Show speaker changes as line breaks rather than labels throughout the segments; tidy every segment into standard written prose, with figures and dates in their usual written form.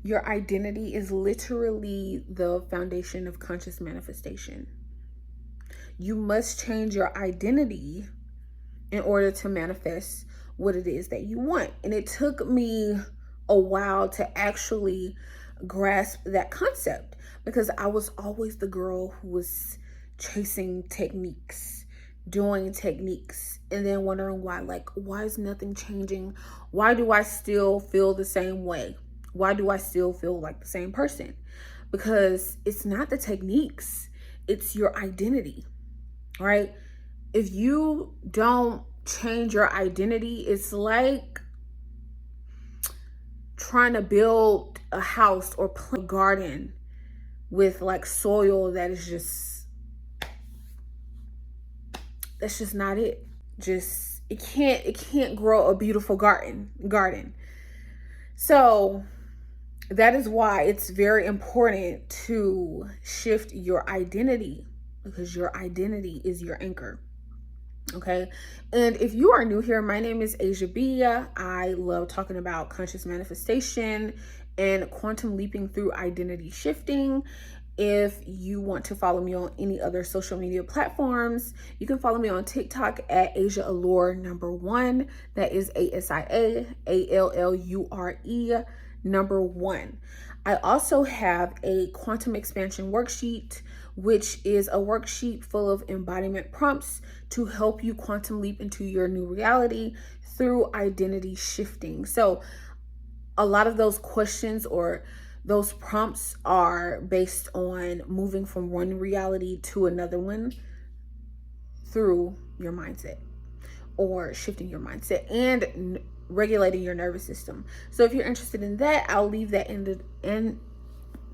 Your identity is literally the foundation of conscious manifestation. You must change your identity in order to manifest what it is that you want. And it took me a while to actually grasp that concept, because I was always the girl who was chasing techniques, doing techniques, and then wondering why. Like, why is nothing changing? Why do I still feel the same way? Why do I still feel like the same person? Because it's not the techniques, it's your identity, right? If you don't change your identity, it's like trying to build a house or plant a garden with like soil that is that's just not it. Just it can't grow a beautiful garden. So that is why it's very important to shift your identity, because your identity is your anchor. Okay. And if you are new here, my name is Asia B. I love talking about conscious manifestation and quantum leaping through identity shifting. If you want to follow me on any other social media platforms, you can follow me on TikTok at Asia Allure #1. That is ASIAALLURE #1. I also have a quantum expansion worksheet, which is a worksheet full of embodiment prompts to help you quantum leap into your new reality through identity shifting. So a lot of those questions or those prompts are based on moving from one reality to another one through your mindset, or shifting your mindset and regulating your nervous system. So if you're interested in that, I'll leave that in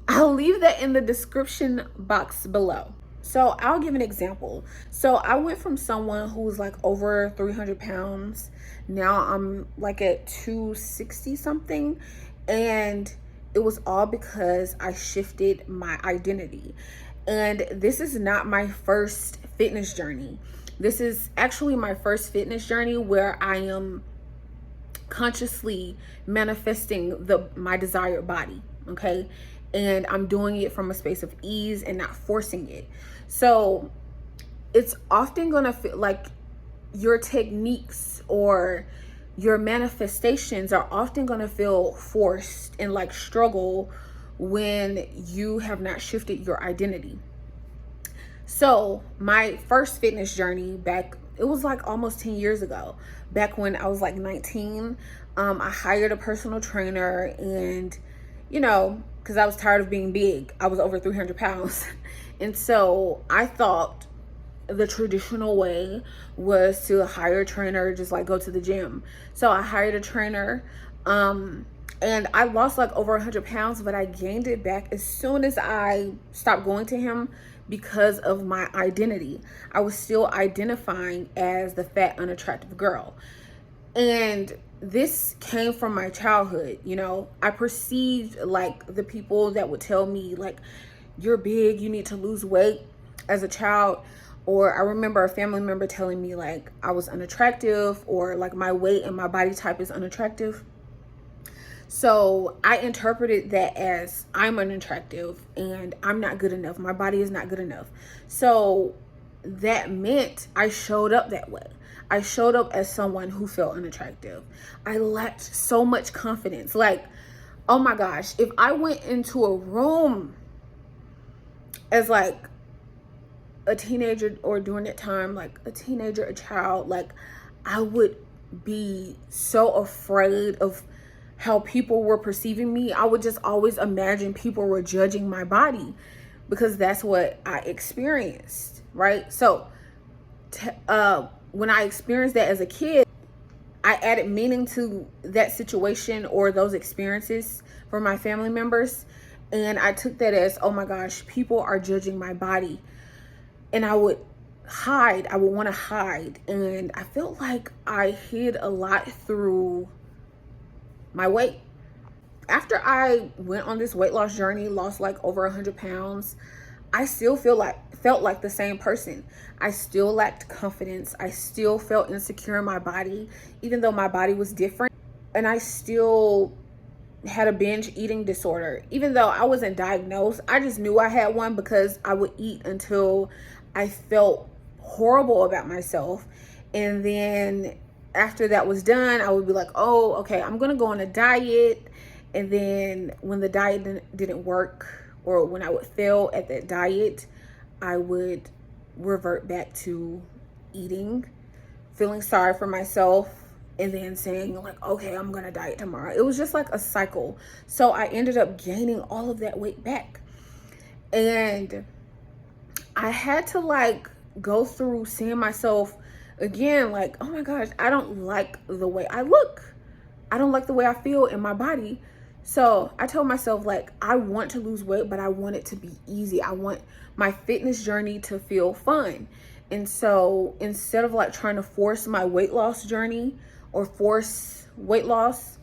the description box below. So I'll give an example. So I went from someone who was like over 300 pounds. Now I'm like at 260 something. And it was all because I shifted my identity. And this is not my first fitness journey. This is actually my first fitness journey where I am consciously manifesting my desired body, okay? And I'm doing it from a space of ease and not forcing it. So it's often gonna feel like your techniques or your manifestations are often gonna feel forced and like struggle when you have not shifted your identity. So my first fitness journey back, it was like almost 10 years ago, back when I was like 19. I hired a personal trainer, and because I was tired of being big, I was over 300 pounds. And so I thought the traditional way was to hire a trainer, just like go to the gym. So I hired a trainer, and I lost like over 100 pounds, but I gained it back as soon as I stopped going to him because of my identity. I was still identifying as the fat, unattractive girl. And this came from my childhood. I perceived like the people that would tell me like, you're big, you need to lose weight, as a child. Or I remember a family member telling me like I was unattractive, or like my weight and my body type is unattractive. So I interpreted that as I'm unattractive and I'm not good enough. My body is not good enough. So that meant I showed up that way. I showed up as someone who felt unattractive. I lacked so much confidence. Like, oh my gosh, if I went into a room as like a teenager, or during that time, like a teenager, a child, like I would be so afraid of how people were perceiving me. I would just always imagine people were judging my body, because that's what I experienced, right? So when I experienced that as a kid, I added meaning to that situation or those experiences for my family members. And I took that as, oh my gosh, people are judging my body. And I would hide. I would want to hide. And I felt like I hid a lot through my weight. After I went on this weight loss journey, lost like over 100 pounds, I still felt like the same person. I still lacked confidence. I still felt insecure in my body, even though my body was different. And I still had a binge eating disorder. Even though I wasn't diagnosed, I just knew I had one because I would eat until I felt horrible about myself. And then after that was done, I would be like, oh, okay, I'm gonna go on a diet. And then when the diet didn't work, or when I would fail at that diet, I would revert back to eating, feeling sorry for myself, and then saying like, okay, I'm gonna diet tomorrow. It was just like a cycle. So I ended up gaining all of that weight back. And I had to like go through seeing myself again, like, oh my gosh, I don't like the way I look. I don't like the way I feel in my body. So I told myself, like, I want to lose weight, but I want it to be easy. I want my fitness journey to feel fun. And so instead of like trying to force my weight loss journey or force weight loss,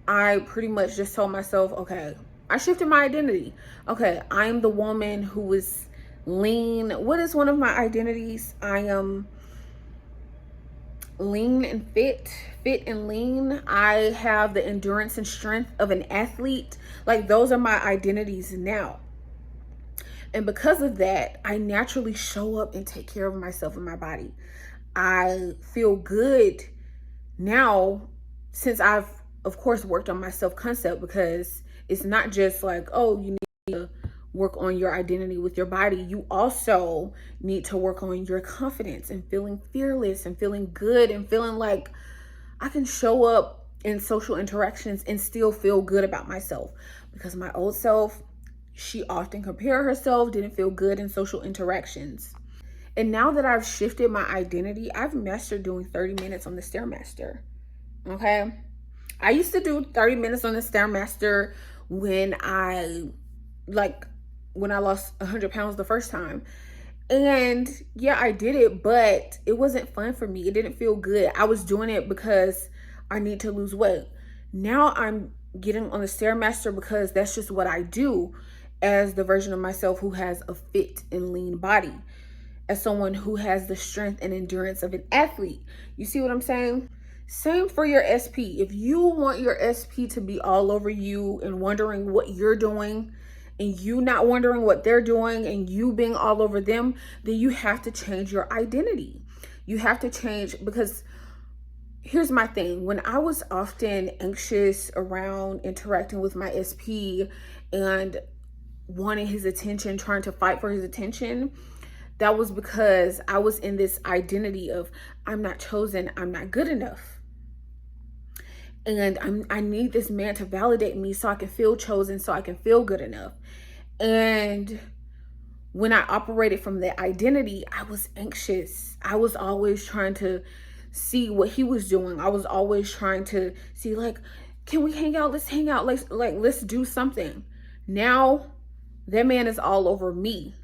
I pretty much just told myself, okay, I shifted my identity. Okay, I'm the woman who is lean. What is one of my identities? I am lean and fit and lean. I have the endurance and strength of an athlete. Like, those are my identities now. And because of that, I naturally show up and take care of myself and my body. I feel good now, since I've, of course, worked on my self-concept, because it's not just like, oh, you need to work on your identity with your body. You also need to work on your confidence and feeling fearless and feeling good and feeling like I can show up in social interactions and still feel good about myself. Because my old self, she often compared herself, didn't feel good in social interactions. And now that I've shifted my identity, I've mastered doing 30 minutes on the Stairmaster. Okay? I used to do 30 minutes on the Stairmaster when I lost 100 pounds the first time. And yeah, I did it, but it wasn't fun for me. It didn't feel good. I was doing it because I need to lose weight. Now I'm getting on the Stairmaster because that's just what I do, as the version of myself who has a fit and lean body, as someone who has the strength and endurance of an athlete. You see what I'm saying? Same for your SP. If you want your SP to be all over you and wondering what you're doing, and you not wondering what they're doing, and you being all over them, then you have to change your identity. You have to change, because here's my thing. When I was often anxious around interacting with my SP and wanting his attention, trying to fight for his attention, that was because I was in this identity of, I'm not chosen, I'm not good enough. And I need this man to validate me so I can feel chosen, so I can feel good enough. And when I operated from that identity, I was anxious. I was always trying to see what he was doing. I was always trying to see, like, can we hang out? Let's hang out. Let's do something. Now that man is all over me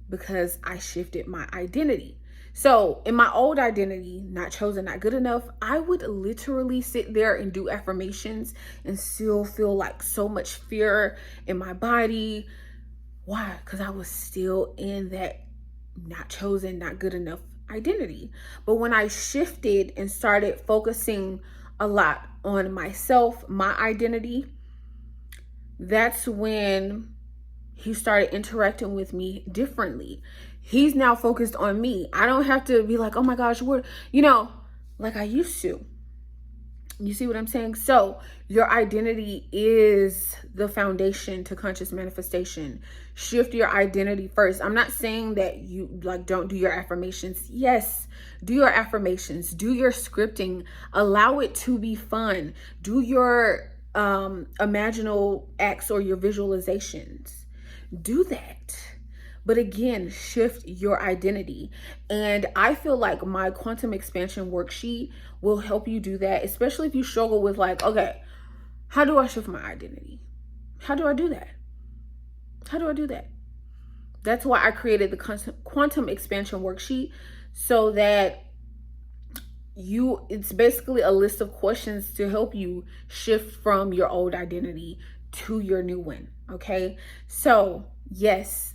because I shifted my identity. So in my old identity, not chosen, not good enough, I would literally sit there and do affirmations and still feel like so much fear in my body. Why? Because I was still in that not chosen, not good enough identity. But when I shifted and started focusing a lot on myself, my identity, that's when he started interacting with me differently. He's now focused on me. I don't have to be like, oh my gosh, like I used to. You see what I'm saying? So your identity is the foundation to conscious manifestation. Shift your identity first. I'm not saying that you don't do your affirmations. Yes, do your affirmations, do your scripting, allow it to be fun. Do your imaginal acts or your visualizations. Do that. But again, shift your identity. And I feel like my quantum expansion worksheet will help you do that, especially if you struggle with like, okay, how do I shift my identity? How do I do that? How do I do that? That's why I created the quantum expansion worksheet, so that it's basically a list of questions to help you shift from your old identity to your new one. Okay. So yes,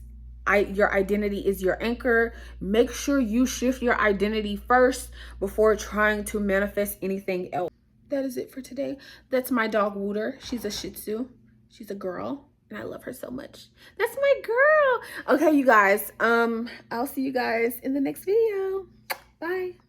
your identity is your anchor. Make sure you shift your identity first before trying to manifest anything else. that is it for today. That's my dog Wooter. She's a Shih Tzu. She's a girl and I love her so much. That's my girl. Okay, you guys. I'll see you guys in the next video. Bye.